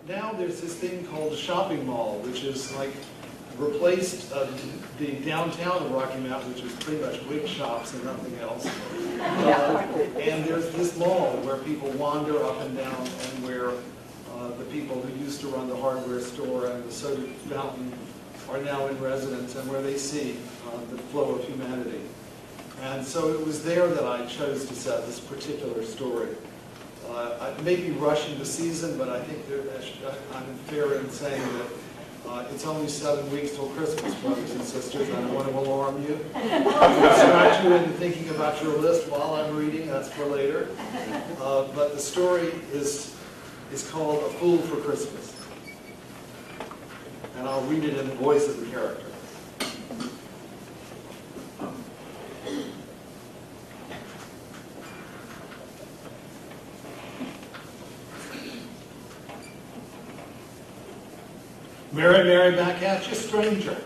now there's this thing called the shopping mall, which is like replaced the downtown of Rocky Mount, which is pretty much wig shops and nothing else. And there's this mall where people wander up and down, and where the people who used to run the hardware store and the soda fountain are now in residence, and where they see the flow of humanity. And so it was there that I chose to set this particular story. I may be rushing the season, but I think I'm fair in saying that it's only 7 weeks till Christmas, brothers and sisters. I don't want to alarm you. Distract you into thinking about your list while I'm reading. That's for later. But the story is called A Fool for Christmas. And I'll read it in the voice of the character. Mary, Mary, back at you, stranger.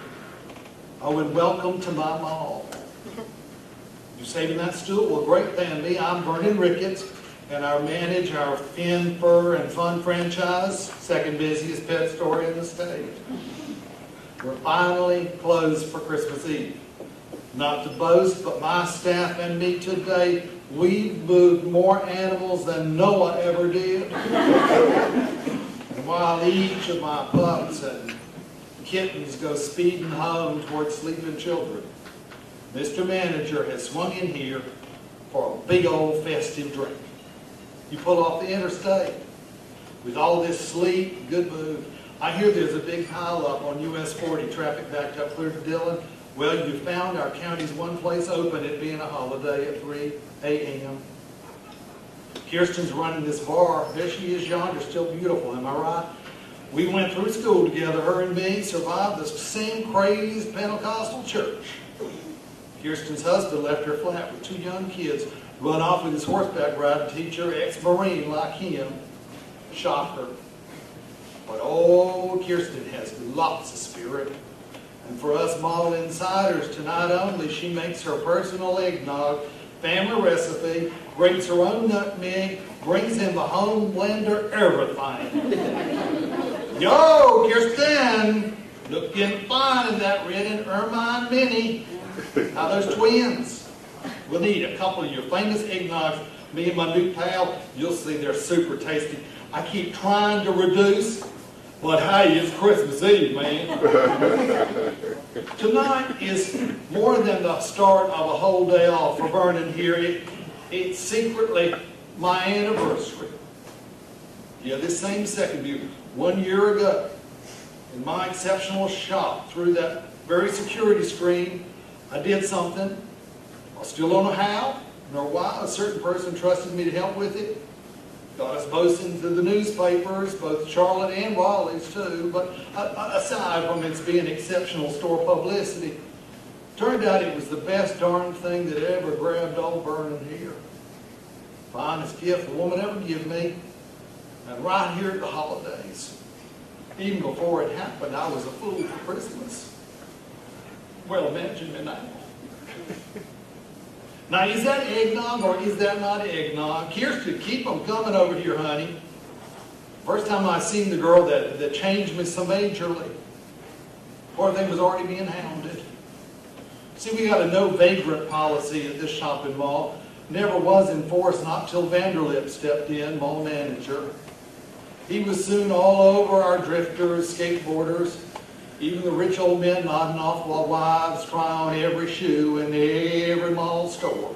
Oh, and welcome to my mall. You saving that stool? Well, great than me. I'm Vernon Ricketts, and I manage our Fin, Fur, and Fun franchise, second busiest pet store in the state. We're finally closed for Christmas Eve. Not to boast, but my staff and me today, we've moved more animals than Noah ever did. And while each of my pups and kittens go speeding home towards sleeping children, Mr. Manager has swung in here for a big old festive drink. You pull off the interstate with all this sleet, good mood. I hear there's a big pileup on US 40, traffic backed up clear to Dillon. Well, you found our county's one place open, it being a holiday at 3 a.m. Kirsten's running this bar. There she is yonder, still beautiful, am I right? We went through school together, her and me, survived the same crazed Pentecostal church. Kirsten's husband left her flat with 2 young kids, run off with his horseback riding teacher, ex-Marine like him, shot her. But old Kirsten has lots of spirit. And for us mall insiders, tonight only, she makes her personal eggnog, family recipe, grates her own nutmeg, brings in the home blender, everything. Yo, Kirsten, looking fine in that red and ermine mini. How those twins? We'll need a couple of your famous eggnogs. Me and my new pal, you'll see they're super tasty. I keep trying to reduce, but hey, it's Christmas Eve, man. Tonight is more than the start of a whole day off for Vernon here. It's secretly my anniversary. Yeah, this same second view, 1 year ago, in my exceptional shop, through that very security screen, I did something. I still don't know how nor why. A certain person trusted me to help with it. Got us both into the newspapers, both Charlotte and Raleigh's too, but aside from its being exceptional store publicity, turned out it was the best darn thing that ever grabbed old Vernon here. Finest gift a woman ever gave me, and right here at the holidays. Even before it happened, I was a fool for Christmas. Well, imagine me now. Now, is that eggnog or is that not eggnog? Kirsten, keep them coming over here, honey. First time I seen the girl that changed me so majorly. Poor thing was already being hounded. See, we got a no vagrant policy at this shopping mall. Never was enforced, not till Vanderlip stepped in, mall manager. He was soon all over our drifters, skateboarders, even the rich old men nodding off while wives try on every shoe in every mall store.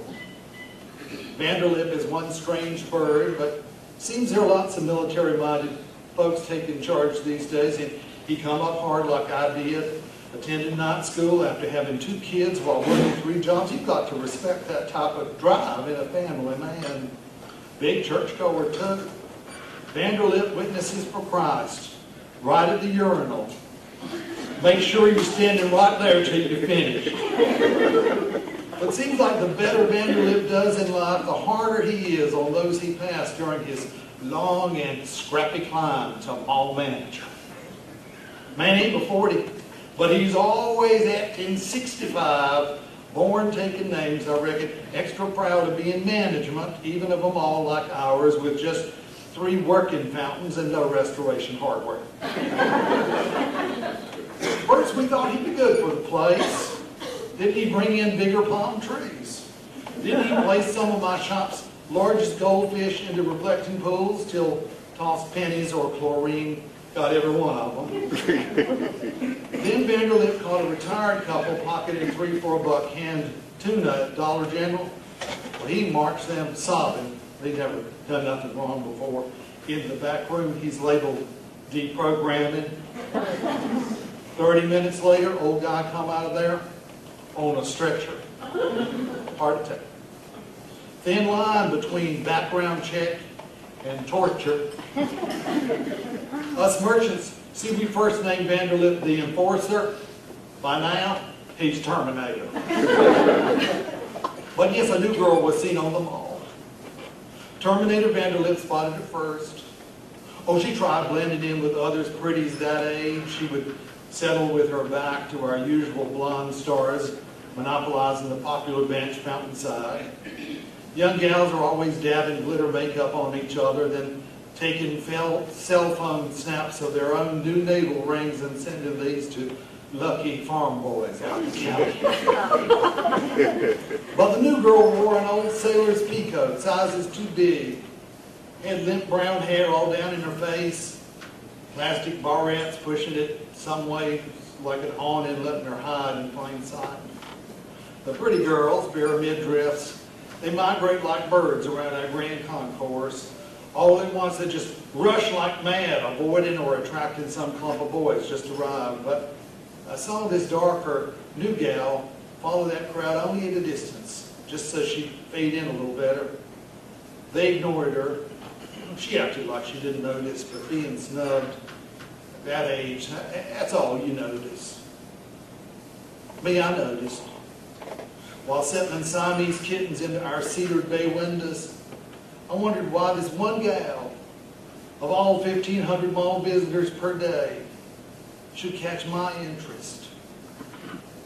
Vanderlip is one strange bird, but seems there are lots of military-minded folks taking charge these days, and he come up hard like I did, attended night school after having 2 kids while working 3 jobs. You've got to respect that type of drive in a family, man. Big churchgoer too. Vanderlip witnesses for Christ, right at the urinal. Make sure you're standing right there till you finish. But it seems like the better Vanderlip does in life, the harder he is on those he passed during his long and scrappy climb to mall manager. Man ain't but 40, but he's always acting 65, born taking names, I reckon, extra proud of being management, even of a mall like ours, with just 3 working fountains and no restoration hardware. First, we thought he'd be good for the place. Then he bring in bigger palm trees. Then he place some of my shop's largest goldfish into reflecting pools till tossed pennies or chlorine got every one of them. Then Vanderlip caught a retired couple pocketing 3 for $1 canned tuna at Dollar General. Well, he marched them sobbing. They'd never done nothing wrong before. In the back room, he's labeled deprogramming. 30 minutes later, old guy come out of there on a stretcher. Heart attack. Thin line between background check and torture. Us merchants, see, we first named Vanderlip the Enforcer. By now, he's Terminator. But yes, a new girl was seen on the mall. Terminator Vanderlip spotted her first. Oh, she tried blending in with others pretties that age. She would settle with her back to our usual blonde stars, monopolizing the popular bench fountainside. Young gals are always dabbing glitter makeup on each other, then taking cell phone snaps of their own new navel rings and sending these to lucky farm boys out in the county. But the new girl wore an old sailor's peacoat, sizes too big, had limp brown hair all down in her face, plastic barrettes pushing it some way like an awning, letting her hide in plain sight. The pretty girls, bare midriffs, they migrate like birds around our grand concourse. All at once they just rush like mad, avoiding or attracting some clump of boys just arrived. But I saw this darker new gal follow that crowd only at a distance, just so she'd fade in a little better. They ignored her. She acted like she didn't notice, but being snubbed at that age, that's all you notice. Me, I noticed. While settling Siamese kittens into our cedared bay windows, I wondered why this one gal, of all 1,500 mall visitors per day, should catch my interest.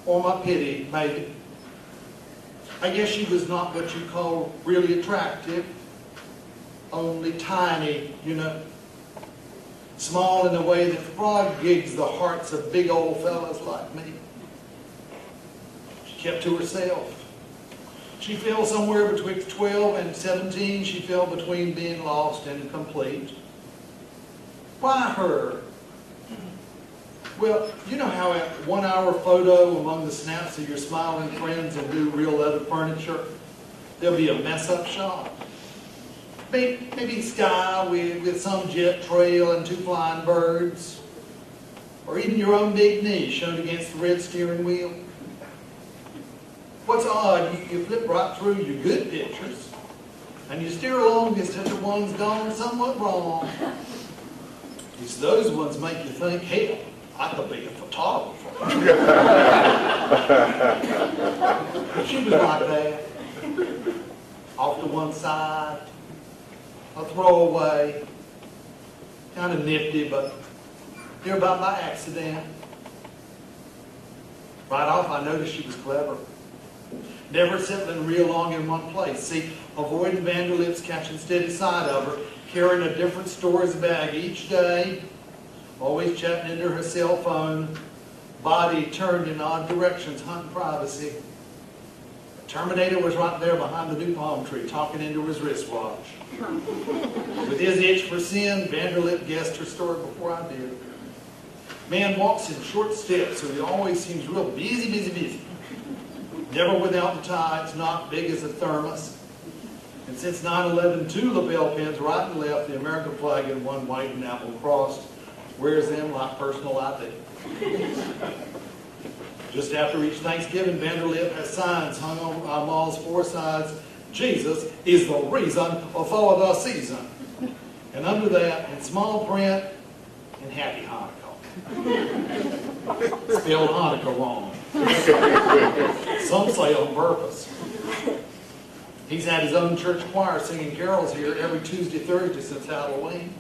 Or my pity, maybe. I guess she was not what you call really attractive, only tiny, you know. Small in a way that frog gigs the hearts of big old fellas like me. She kept to herself. She fell somewhere between 12 and 17. She fell between being lost and complete. Why her? Well, you know how a 1-hour photo among the snaps of your smiling friends and new real leather furniture, there'll be a mess-up shot. Maybe sky with some jet trail and 2 flying birds. Or even your own big knee shown against the red steering wheel. What's odd, you flip right through your good pictures, and you steer along as if the one's gone somewhat wrong. It's those ones make you think, hell, I could be a photographer. She was like that. Off to one side, a throwaway, kind of nifty, but near about by accident. Right off, I noticed she was clever. Never settling real long in one place. See, avoiding Vanderlips catching steady sight of her, carrying a different store's bag each day, always chatting into her cell phone, body turned in odd directions, hunting privacy. The Terminator was right there behind the new palm tree, talking into his wristwatch. With his itch for sin, Vanderlip guessed her story before I did. Man walks in short steps, so he always seems real busy. Never without the tights, not big as a thermos. And since 9/11, 2 lapel pins right and left, the American flag and 1 white and apple crossed, wears them like personal ID. Just after each Thanksgiving, Vanderlip has signs hung on our mall's 4 sides. Jesus is the reason for the season. And under that, in small print, and Happy Hanukkah. Spelled Hanukkah wrong. Some say on purpose. He's had his own church choir singing carols here every Tuesday, Thursday since Halloween.